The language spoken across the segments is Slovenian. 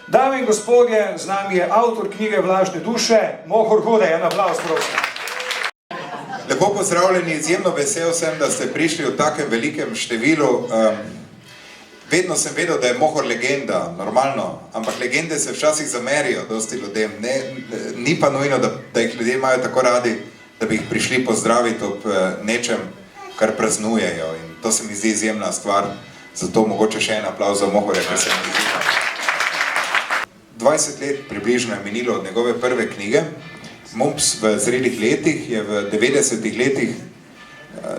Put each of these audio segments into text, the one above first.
Dame in gospodje, z nami je avtor knjige Vlažne duše, Mohor Hudej. En aplavz, prosim. Lepo pozdravljeni, izjemno vesel sem, da ste prišli v takem velikem številu. Vedno sem vedel, da je Mohor legenda, normalno, ampak legende se včasih zamerijo dosti ljudem. Ni pa nujno, da jih ljudje imajo tako radi, da bi jih prišli pozdraviti ob nečem, kar praznujejo. In to se mi zdi izjemna stvar, zato mogoče še en aplavz za Mohorja, ker se mi zdi. 20 let približno je minilo od njegove prve knjige. Mumps v zrelih letih je v 90-ih letih,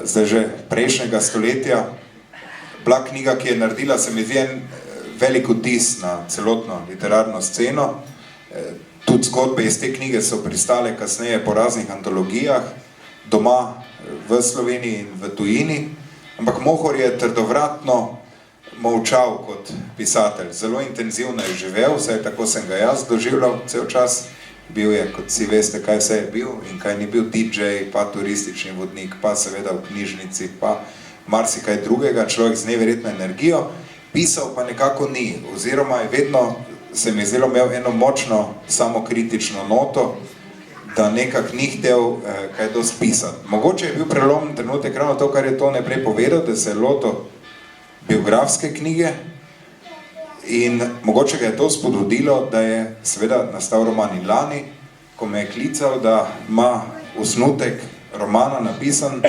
zdaj že prejšnjega stoletja, bila knjiga, ki je naredila, se mi zdi, en velik vtis na celotno literarno sceno. Tudi zgodbe iz te knjige so pristale kasneje po raznih antologijah, doma v Sloveniji in v tujini, ampak Mohor je trdovratno molčal kot pisatelj. Zelo intenzivno je živel, vsaj tako sem ga jaz doživljal cel čas. Bil je, kot si veste, kaj vse je bil in kaj ni bil, DJ, pa turistični vodnik, pa seveda v knjižnici, pa marsikaj drugega, človek z neverjetno energijo. Pisal pa nekako ni, oziroma je vedno, se mi je zdelo, imel eno močno samokritično noto, da nekak ni htel kaj dosti pisati. Mogoče je bil prelomen trenutek ravno to, kar je Tone prej povedal, da se je lotil biografske knjige in mogoče ga je to spodbudilo, da je seveda nastal roman. In lani, ko me je klical, da ima osnutek romana napisan,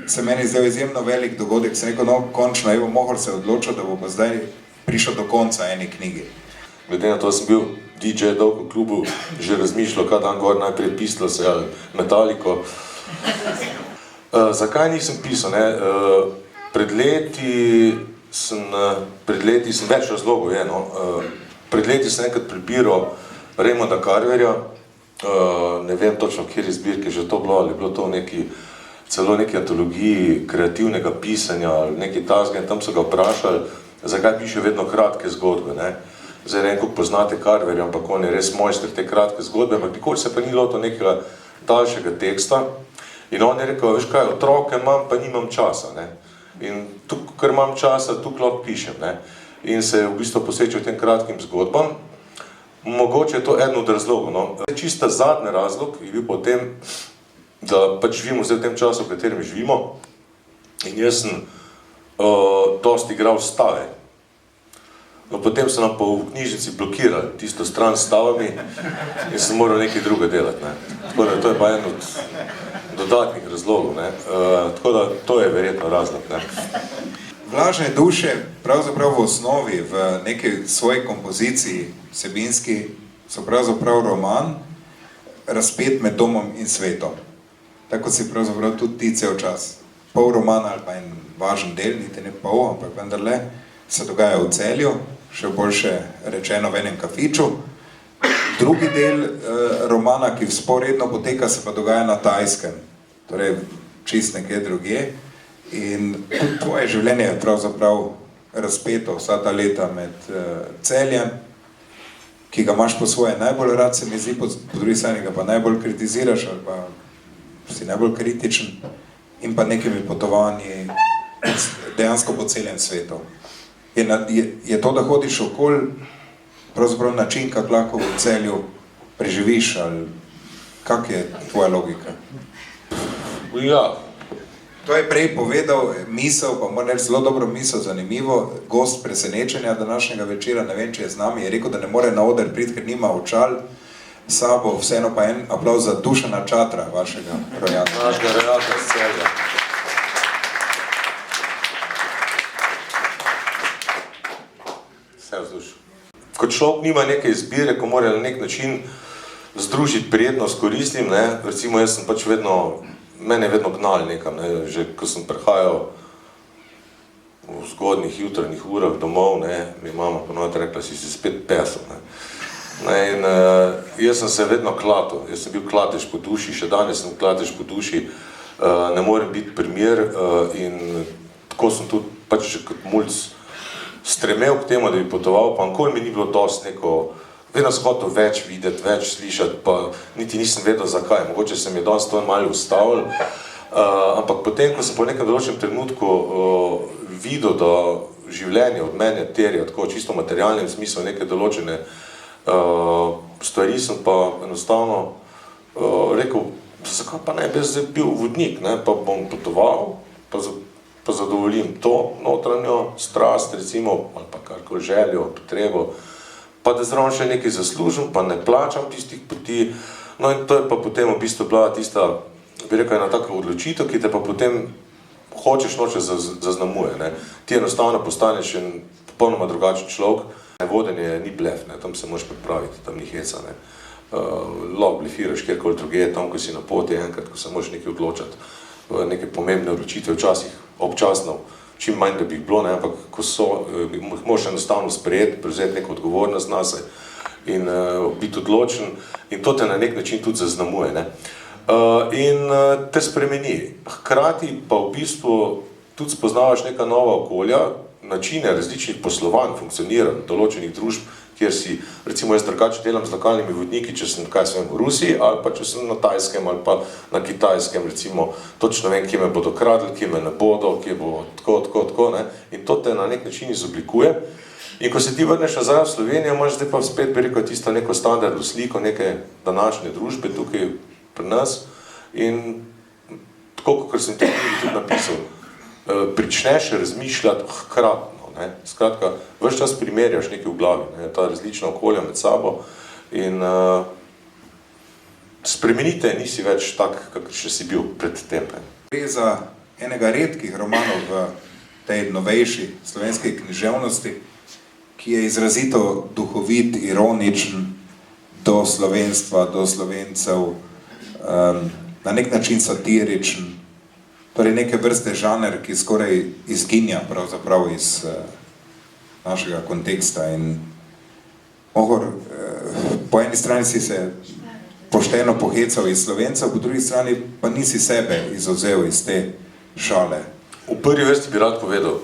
se meni zdaj izjemno velik dogodek. Sem rekel, no, končno, evo, Mohor se je odločil, da bo pa zdaj prišel do konca eni knjigi. Glede na to, sem bil DJ dolgo v klubu, že razmišljal, kaj dan gor najprej pisalo se, ali Metaliko. Zakaj nisem pisal, ne? Pred leti sem več razlogov, pred leti sem enkrat prebiral Raymonda Carverja, ne vem točno, kjer je zbirke že to bilo, ali je bilo to celo neki antologiji kreativnega pisanja, ali neki tasga, in tam so ga vprašali, zakaj piše vedno kratke zgodbe, ne. Zdaj ne vem, kako poznate Carverja, ampak on je res mojster te kratke zgodbe, ampak nikoli se pa ni lotil nekega daljšega teksta. In on je rekel, veš kaj, otroke imam, pa nimam časa, ne. In tukaj, ker imam časa, tukaj lahko pišem, ne. In se je v bistvu posvečal tem kratkim zgodbam. Mogoče je to eden od razlogov, no. Čista zadnji razlog je bil potem, da pač živimo zdaj v tem času, v katerem živimo. In jaz sem dosti igral stave. No, potem so nam pa v knjižnici blokirali tisto stran s stavami in sem moral nekaj druga delati, ne. Tako da to je pa en od dodatnih razlogov, ne. Tako da to je verjetno razlog, ne. Vlažne duše, pravzaprav v osnovi, v neki svoji kompoziciji vsebinski, so pravzaprav roman, razpet med domom in svetom. Tako si pravzaprav tudi ti cel čas. Pol romana ali pa en važen del, niti ne pol, ampak vendarle, se dogaja v Celju, še boljše rečeno v enem kafiču. Drugi del romana, ki vzporedno poteka, se pa dogaja na Tajskem, torej čist nekje drugje. In tudi tvoje življenje je pravzaprav razpeto vsa ta leta med Celjem, ki ga imaš po svoje najbolj rad, se mi zdi, po drugi strani ga pa najbolj kritiziraš ali pa si najbolj kritičen, in pa nekimi potovanji dejansko po celem svetu. Je to, da hodiš okoli, pravzaprav način, kak lahko v Celju preživiš, ali kak je tvoja logika? Ja. To je prej povedal misel, pa moram reči zelo dobro misel, zanimivo, gost presenečenja današnjega večera, ne vem, če je z nami, je rekel, da ne more na oder priti, ker nima očal sabo, vseeno pa en aplavz za Dušana Čatra, vašega rojaka. Našega rojaka iz Celja. Vse vzduš. Ko človek nima neke izbire, ko mora na nek način združiti prijetno s koristnim, ne, recimo jaz sem pač vedno, mene je vedno gnali nekam, ne, že ko sem prihajal v zgodnjih jutranjih urah domov, ne, mi je mama ponovno rekla, si spet pesel, ne. In jaz sem se vedno klatil, jaz sem bil klatež po duši, še danes sem klatež po duši, ne morem biti primer in tako sem tudi pač kot mulc stremel k temu, da bi potoval, pa nikoli mi ni bilo dosti neko, vedno sem hotel več videti, več slišati, pa niti nisem vedel zakaj, mogoče se mi je danes to malo ustavil, ampak potem, ko sem po nekem določenem trenutku videl, da življenje od mene terja, tako čisto v materialnem smislu neke določene stvari, sem pa enostavno rekel, zakaj pa ne bi zdaj bil vodnik, ne, pa bom potoval, pa zadovoljim to notranjo strast, recimo, ali pa karkoli željo, potrebo, pa da zraven še nekaj zaslužim, pa ne plačam tistih poti. No in to je pa potem v bistvu bila tista, bi rekel, ena taka odločitev, ki te pa potem hočeš noče zaznamuje. Ne. Ti enostavno postaneš en popolnoma drugačen človek. Vodenje ni blef, ne. Tam se moraš pripraviti, tam ni heca. Ne. Lahko blefiraš kjerkoli druge, tam, ko si na poti, enkrat, ko se moraš nekaj odločati, neke pomembne odločitve, včasih občasno, čim manj, da bi jih bilo, ne, ampak ko so, moraš enostavno sprejeti, prevzeti neko odgovornost nase in biti odločen in to te na nek način tudi zaznamuje. Ne. In te spremeni. Hkrati pa v bistvu tudi spoznavaš neka nova okolja, načine različnih poslovanj, funkcioniranj določenih družb, kjer si, recimo jaz drugače delam z lokalnimi vodniki, če sem v Rusiji, ali pa če sem na Tajskem, ali pa na Kitajskem, recimo, točno vem, kje me bodo kradli, kje me ne bodo, kje bo tako, ne. In to te na nek način izoblikuje. In ko se ti vrneš nazaj v Slovenijo, imaš zdaj pa spet, bi rekel, tisto neko standardno sliko neke današnje družbe tukaj pri nas. In tako, kot sem tudi napisal, pričneš razmišljati hkratno, ne. Skratka, ves čas primerjaš nekaj v glavi, ne, ta različna okolja med sabo in spremenite, nisi več tak, kakor še si bil pred tem. Gre za enega redkih romanov v tej novejši slovenski književnosti, ki je izrazito duhovit, ironičen do slovenstva, do Slovencev, na nek način satiričen, torej neke vrste žanr, ki skoraj izginja pravzaprav iz našega konteksta in po eni strani si se pošteno pohecal iz Slovencev, po drugi strani pa nisi sebe izvzel iz te šale. V prvi vrsti bi rad povedal,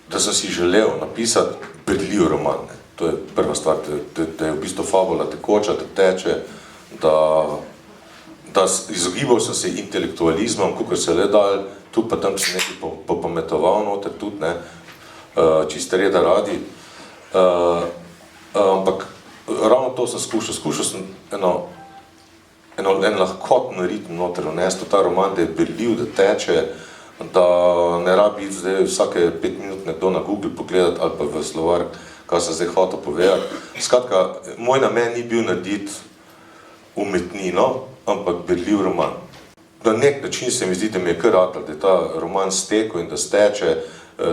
da sem si želel napisati berljiv roman. Ne. To je prva stvar, da je v bistvu fabula tekoča, da teče, da izogibal sem se intelektualizmom, kakor se le dal, tu pa tam sem nekaj popametoval noter tudi, ne, čiste reda radi. Ampak ravno to sem skušal sem en lahkoten ritem noter vnesti v ta roman, da je berljiv, da teče, da ne rabi iti zdaj vsake 5 minut nekdo na Google pogledati ali pa v slovar, kaj sem zdaj hotel povedati. Skratka, moj namen ni bil narediti umetnino, ampak berljiv roman. Na nek način se mi zdi, da mi je kar ratal, da je ta roman stekel in da steče,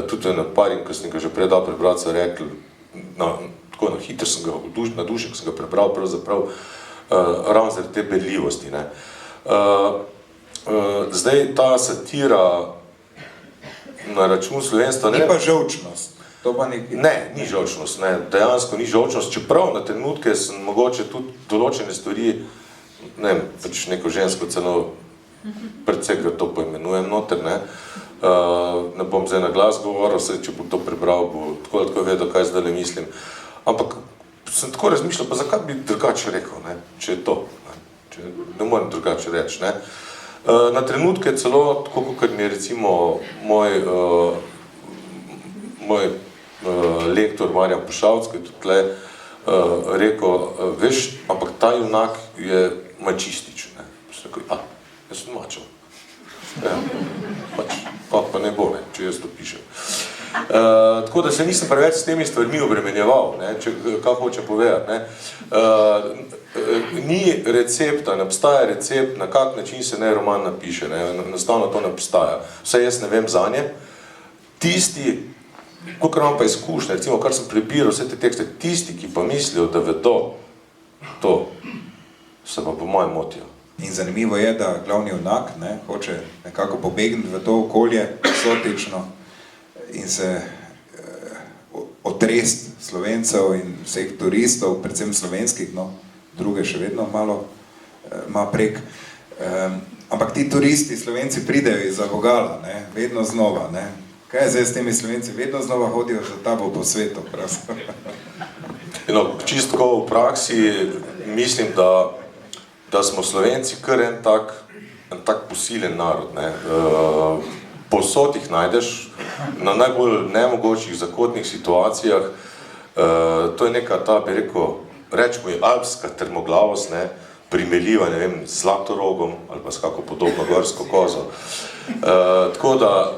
tudi na parim, ko sem ga že prej dal prebrati, so rekli, tako na hitro sem ga na duši, ko sem ga prebral, pravzaprav ravno zaradi te berljivosti. Ne. Zdaj ta satira na račun slovenstva... Ni pa žolčnost. Ne, ni žolčnost, ne, dejansko ni žolčnost, čeprav na trenutke sem mogoče tudi določene stvari, ne vem, pač neko žensko celo precej to poimenujem noter, ne, ne bom zdaj na glas govoril, vse, če bo to prebral, bo tako vedel, kaj zdaj mislim, ampak sem tako razmišljal, pa zakaj bi drugače rekel, ne, če je to, ne morem drugače reči, ne. Na trenutke celo, tako kot mi je recimo moj lektor Marjan Pušavc, ki je tudi tle rekel, veš, ampak ta junak je mačističen, ne. Sem rekel, jaz sem mačo. Ja, pač, pa ne bo, ne, če jaz to pišem. Tako da se nisem preveč s temi stvarmi obremenjeval, ne, kaj hoče povedati, ne. Ni recepta, ne obstaja recept, na kak način se ne roman napiše, ne, enostavno to ne obstaja. Vse jaz ne vem zanje. Tisti, kolikor imam pa izkušnje, recimo, kar sem prebiral vse te tekste, tisti, ki pa mislijo, da vedo to, se pa po mojem motijo. In zanimivo je, da glavni junak hoče nekako pobegniti v to okolje sotično in se otresti Slovencev in vseh turistov, predvsem slovenskih, no, druge še vedno malo ima prek. Ampak ti turisti, Slovenci, pridejo iz Vogala, ne, vedno znova, ne. Kaj je zdaj s temi Slovenci? Vedno znova hodijo za tabo po svetu, pravzaprav. No, čisto v praksi mislim, da smo Slovenci kar en tak posilen narod, ne. Povsod jih najdeš, na najbolj nemogočih zakotnih situacijah. To je neka ta, bi rekel, rečemo je alpska trmoglavost, ne, primerljiva, ne vem, z Zlatorogom ali pa s kako podobno gorsko kozo. Tako da,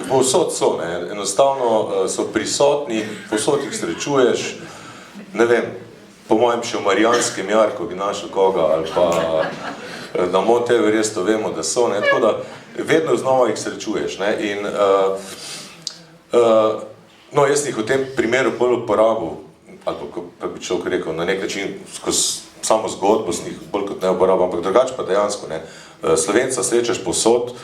povsod so, ne, enostavno so prisotni, povsod jih srečuješ, ne vem, po mojem še v Marijanskem jarku bi našel koga, ali pa na Mount Everestu vemo, da so, ne, tako da vedno znova jih srečuješ, ne, in no, jaz jih v tem primeru bolj uporabil, ali pa, kako bi človek rekel, na nek način skozi samo zgodbo s njih bolj kot ne uporabljam, ampak drugače pa dejansko, ne, Slovenca srečaš povsod,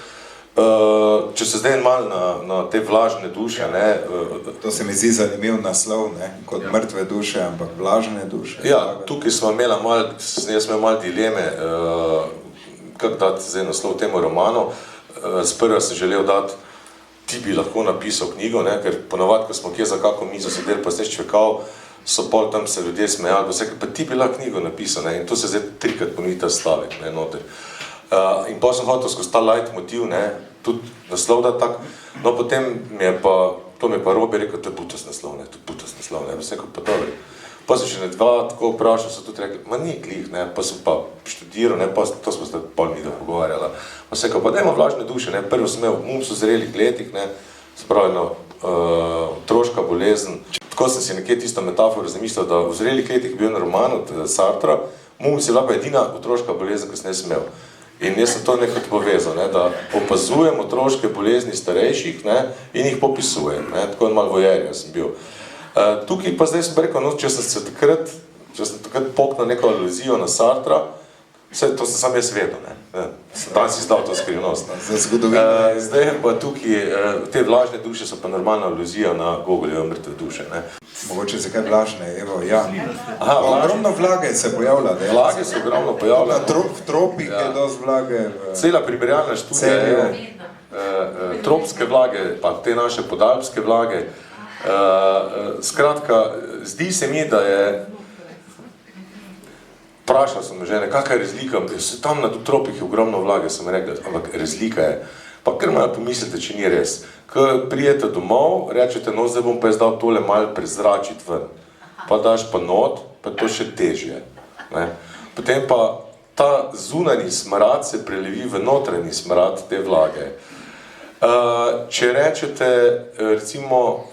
če se zdaj malo na te vlažne duše, ne. To se mi zdi zanimiv naslov, ne, kot mrtve duše, ampak vlažne duše. Ja, tukaj smo imela malo, jaz imel malo dileme, kako dati zdaj naslov temu romanu. Sprva sem želel dati, ti bi lahko napisal knjigo, ne, ker ponavadi, ko smo kje za kako mizo sedeli, pa sneš čvekal, so pol tam se ljudje smejali, pa ti bi lahko knjigo napisal, ne, in to se zdaj 3-krat ponovi ta stavek, ne, noter. In pa sem hotel skozi ta light motiv, ne, tudi naslov da tak, no potem mi je pa, to mi je pa Robi rekel, to je butast naslov, ne, to je butast naslov, ne, vse rekel, pa dobro. Pa sem še ne dva tako vprašal, so tudi rekli, ma ni glih, ne, pa sem pa študiral, ne, pa to smo se pol midva pogovarjala. Pa sem rekel, pa dajmo vlažne duše, ne, prvo sem imel MUMS v zrelih letih, ne, spravljeno otroška bolezen. Tako sem si nekje tisto metaforo zamislil, da v zrelih letih je bil en roman od Sartra, MUMS je bila pa edina otroška bolezen, ki sem jaz imel. In jaz sem to nekaj povezal, ne, da opazujem otroške bolezni starejših, ne, in jih popisujem, ne, tako malo vojerja sem bil. Tukaj pa zdaj sem rekel, no, če sem takrat poknil neko aluzijo na Sartra, vse to sem sam jaz vedel, ne, danes si izdal to skrivnost. Za zgodovino. Zdaj pa tukaj, te vlažne duše so pa normalna aluzija na Gogoljeve mrtve duše, ne. Mogoče se kaj vlažne, evo, ja. Aha, ogromno vlage se pojavlja. Vlage se ogromno pojavlja. V tropih je dosti vlage. Cela primerjalna študija je tropske vlage, pa te naše podalpske vlage. Skratka, zdi se mi, da je, vprašal sem žene, kakva je razlika, tam na tropih je ogromno vlage, sem rekel, ampak razlika je, pa kar malo pomislite, če ni res. Ko prijete domov, rečete, no, zdaj bom pa jaz dal tole malo prezračiti ven, pa daš pa not, pa to še težje, ne. Potem pa ta zunanji smrad se prelevi v notranji smrad te vlage. Če rečete, recimo,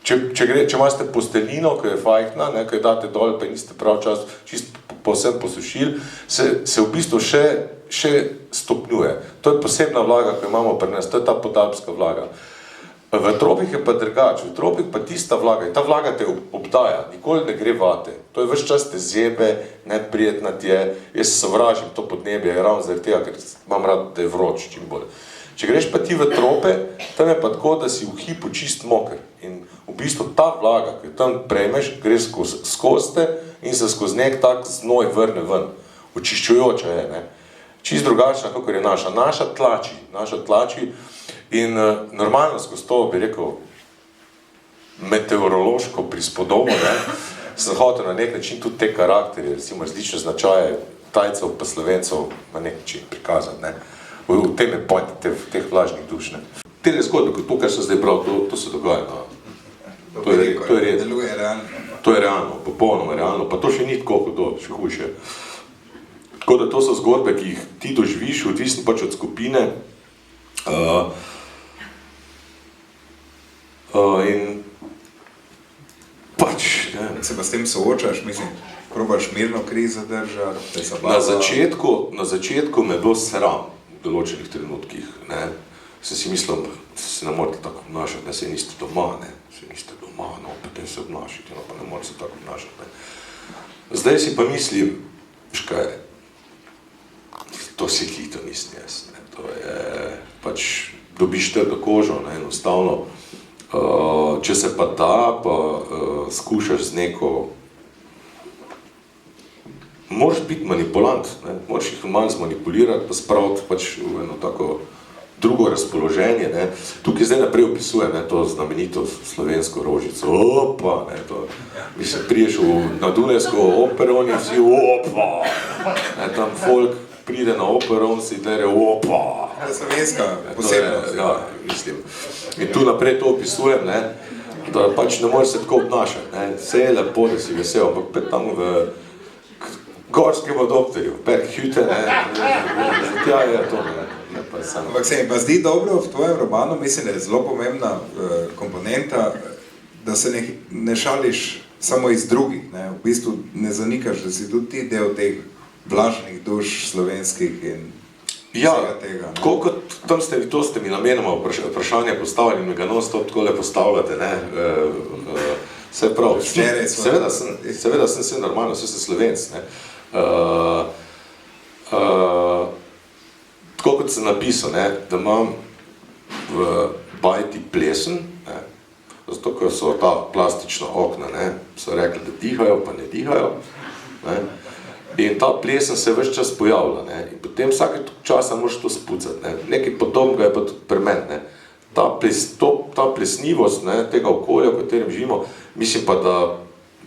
če imate posteljino, ko je fajtna, ne, ko jo date dol, pa niste prav čas čisto povsem posušili, se v bistvu še stopnjuje. To je posebna vlaga, ko imamo pri nas, to je ta podalpska vlaga. V tropih je pa drugače, v tropih pa tista vlaga, in ta vlaga te obdaja, nikoli ne gre vate. To je ves čas te zjebe, neprijetna ti je, jaz sovražim to podnebje, ravno zaradi tega, ker imam rad, da je vroč čim bolj. Če greš pa ti v trope, tam je pa tako, da si v hipu čist moker. In v bistvu ta vlaga, ki jo tam prejmeš, gre skozi te in se skozi nek tak znoj vrne ven. Očiščujoča je, ne. Čist drugačna, kakor je naša. Naša tlači in normalno skozi to, bi rekel, meteorološko prispodobo, ne, sem hotel na nek način tudi te karakterje, recimo različne značaje Tajcev pa Slovencev na nek način prikazati, ne. V tem je point teh vlažnih duš, ne. Tele zgodbe, kot to, kar sem zdaj bral, to se dogaja, no. To je realno. To je realno, popolnoma realno, pa to še ni tako hudo, še hujše. Tako da to so zgodbe, ki jih ti doživiš, odvisni pač od skupine. In pač, ne. Se pa s tem soočaš, mislim, probaš mirno krizo držati, te zabava. Na začetku me je bilo sram v določenih trenutkih, ne. Sem si mislil, se ne morate tako obnašati, ne, se niste doma, ne. Se niste doma, no, potem se obnašati, no, pa ne morate se tako obnašati, ne. Zdaj si pa mislim, veš kaj, to si klito nisem jaz, ne. To je, pač dobiš trdo kožo, ne, enostavno. Če se pa da, pa skušaš z neko, moraš biti manipulant, ne, moraš jih malo zmanipulirati, pa spraviti pač v eno tako drugo razpoloženje, ne. Tukaj zdaj naprej opisujem, ne, to znamenito slovensko rožico, opa, ne, to, mislim, priješ na Dunajsko operon in vsi, opa, ne, tam folk pride na operon, si tere, opa, To je slovenska posebnost. Ja, mislim. In tu naprej to opisujem, ne, da pač ne moreš se tako obnašati. Ne. Vse je lepo, da si vesel, ampak pet tam v gorskem doktorju, Berghütte, tja je to, ne pa samo. Ampak se mi pa zdi dobro v tvojem romanu, mislim, da je zelo pomembna komponenta, da se ne šališ samo iz drugih, ne. V bistvu ne zanikaš, da si tudi ti del teh vlažnih duš slovenskih in ja, vsega tega. tako kot tam to ste mi namenoma vprašanje postavili in mi ga non-stop takole postavljate, ne, vse prav. Seveda sem vse normalno, vse sem Slovenc, ne. Tako kot sem napisal, ne, da imam v bajti plesen, ne, zato, ker so ta plastična okna, ne, so rekli, da dihajo, pa ne dihajo, ne. In ta plesen se ves čas pojavlja, ne, in potem vsake časa moraš to spucati, ne, nekaj podobnega je pa tudi pri meni, ne. Ta plesnivost, ne, tega okolja, v katerem živimo, mislim pa,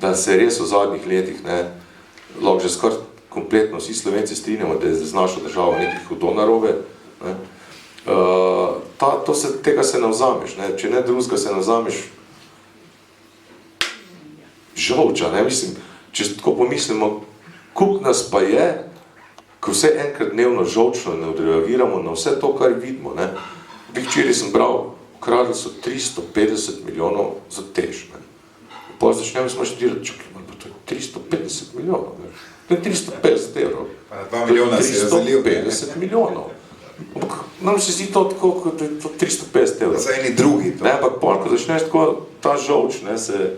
da se res v zadnjih letih, ne, lahko že skoraj kompletno vsi Slovenci strinjamo, da je z našo državo nekaj hudo narobe, ne. Tega se ne vzameš, ne, če ne drugega se ne vzameš žolča, ne, mislim, če tako pomislimo, koliko nas pa je, ko vse enkrat dnevno žolčno ne odreagiramo na vse to, kar vidimo, ne. Včeraj sem bral, ukradli so 350 milijonov za tež, ne. Pa začnemo smo štirati, čakaj, to je 350 milijonov, ne. To je 350 evrov. 2 milijona si je zalil. 350 milijonov. Ampak nam se zdi to tako, kot je to 350 evrov. Za eni drugi to. Ne, ampak pol, ko začneš tako, ta žolč, ne, se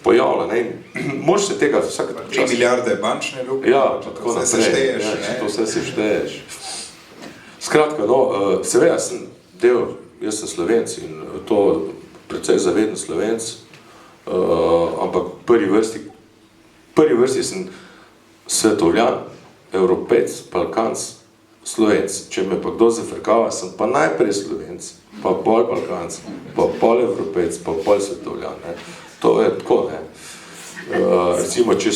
pojavlja, ne, in moraš se tega vsak čas... 3 milijarde bančne luke, ja, tako naprej, vse sešteješ, ja, ne? to vse sešteješ. Skratka, no, seveda sem del, jaz sem Slovenc in to precej zaveden Slovenc, ampak v prvi vrsti sem svetovljan, Evropec, Balkanc, Slovenc. Če me pa kdo zafrkava, sem pa najprej Slovenc, pa pol Balkanc, pa pol Evropec, pa pol svetovljan, ne. To je tako, ne. Recimo, če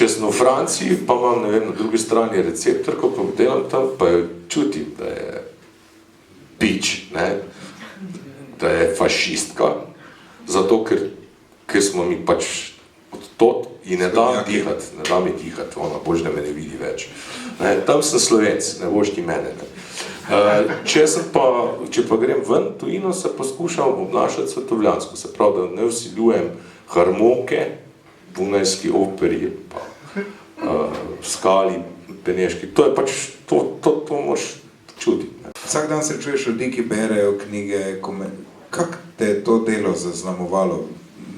sem v Franciji, pa imam, ne vem, na drugi strani receptor, ko pa delam tam, pa čutim, da je bič, ne, da je fašistka, zato, ker smo mi pač od tod in ne da mi dihati, ona bož, da me ne vidi več. Ne, tam sem Slovenc, ne boš ti mene, ne. Če pa grem ven, tujino se poskušam obnašati svetovljansko, se pravi, da ne vsiljujem harmonike, bunajski operi, pa skali, peneški, to je pač, to moraš čutiti, ne. Vsak dan se čuješ ljudi, ki berejo knjige, kako te je to delo zaznamovalo?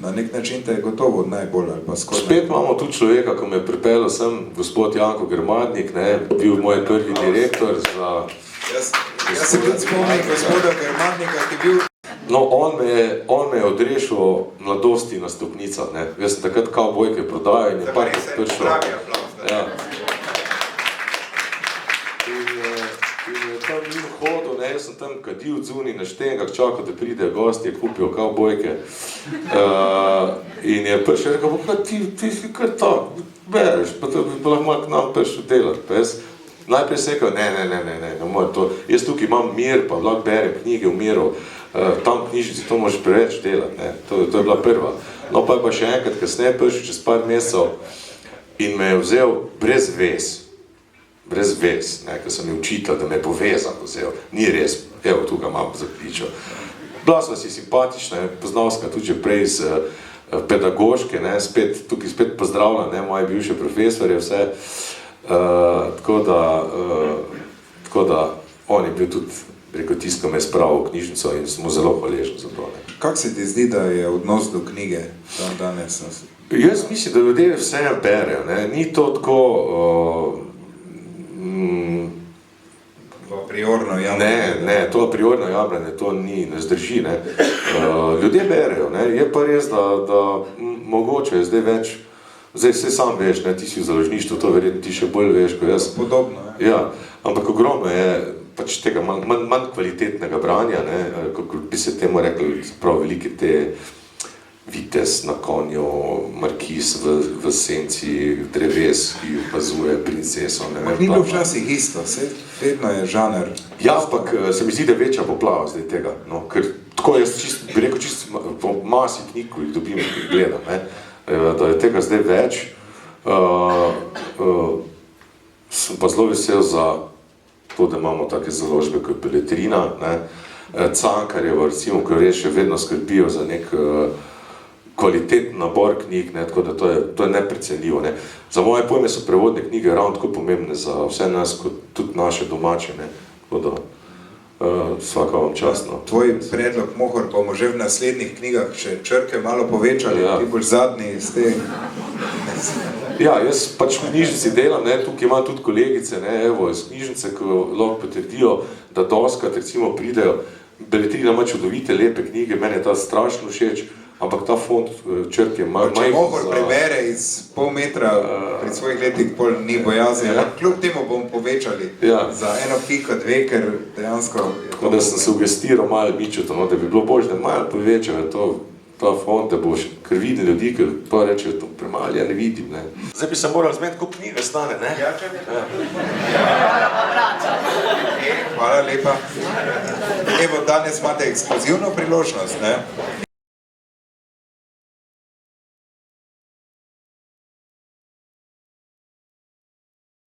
Na nek način te je gotovo najbolj ali pa skoraj. Spet imamo tu človeka, ko me je pripeljal sem, gospod Janko Grmadnik, ne, bil moj prvi direktor za... Jaz se tudi spomnim gospoda Grmadnika, ki je bil... No, on me je odrešil mladosti na stopnicah, ne. Jaz sem takrat kavbojke prodajal in je pač prišlo. Ja. In je tam njim hodil, ne, jaz sem tam kadil dzuni na štengah, čakal, da pride gost, je kupil kavbojke. In je prišel, rekel, pa ti si kar to, bereš, pa to bi lahko malo k nam prišel delati. Pa jaz najprej sem rekel, ne moj to, jaz tukaj imam mir, pa lahko berem knjige v miru, tam knjižnici to moraš preveč delati, ne, to je bila prva. No pa je pa še enkrat kasneje prišel čez par mesecev in me je vzel brez vez, ne, ker sem mi učitelj, da me je povezan vzel, ni res, evo, tukaj imam zapičo. Bila sva si simpatična, poznal sem ga tudi že prej iz pedagoške, ne, tukaj spet pozdravljam, ne, moje bivše profesorje, vse, tako da on je bil tudi, rekel, tisto me je spravil v knjižnico in smo zelo hvaležni za to, ne. Kako se ti zdi, da je odnos do knjige dan danes? Jaz mislim, da ljudje vseeno berejo, ne, ni to tako... Apriorno jamranje. Ne, to apriorno jamranje, to ne zdrži, ne. Ljudje berejo, ne, je pa res, da mogoče je zdaj več, zdaj vse sam veš, ne, ti si v založništvu, to verjetno ti še bolj veš, kot jaz. Podobno, je. Ja, ampak ogromno je pač tega manj kvalitetnega branja, ne, kako bi se temu rekli, prav velike te vitez na konju, markiz v senci dreves, ki opazuje princeso. Ne vem, Ni bilo včasih isto, vedno je žanr. Ja, ampak se mi zdi, da je večja poplava zdaj tega, no, ker tako jaz bi rekel čisto po masi knjig, ko jih dobim, ko jih gledam, ne, da je tega zdaj več. Sem pa zelo vesel za to, da imamo take založbe kot Beletrina, ne, Cankarjeva, recimo, ki res še vedno skrbijo za nek kvaliteten nabor knjig, ne, tako da to je neprecenljivo. Ne. Za moje pojme so prevodne knjige ravno tako pomembne za vse nas, kot tudi naše domače, ne, tako da svaka vam častno. Tvoj predlog, Mohor, bomo že v naslednjih knjigah še črke malo povečali, ti boš zadnji iz te... Ja, jaz pač v knjižnici delam, ne, tukaj imam tudi kolegice, ne, evo, iz knjižnice, ki lahko potrdijo, da doskrat recimo pridejo, Beletrina ima čudovite, lepe knjige, meni je ta strašno všeč, ampak ta font črke ima Če Mohor prebere iz pol metra pri svojih letih, pol ni bojazni, kljub temu bomo povečali za 1 piko 2, ker dejansko... Tako da sem sugestiral malo Mičuta, no, da bi bilo bolj, da malo povečajo ta font, da boš kar vidi ljudi, ki pa rečejo, to premalo, ja ne vidim, ne. Zdaj bi se moral zmeniti, koliko knjige stane, ne? Hvala lepa. Evo, danes imate ekskluzivno priložnost, ne?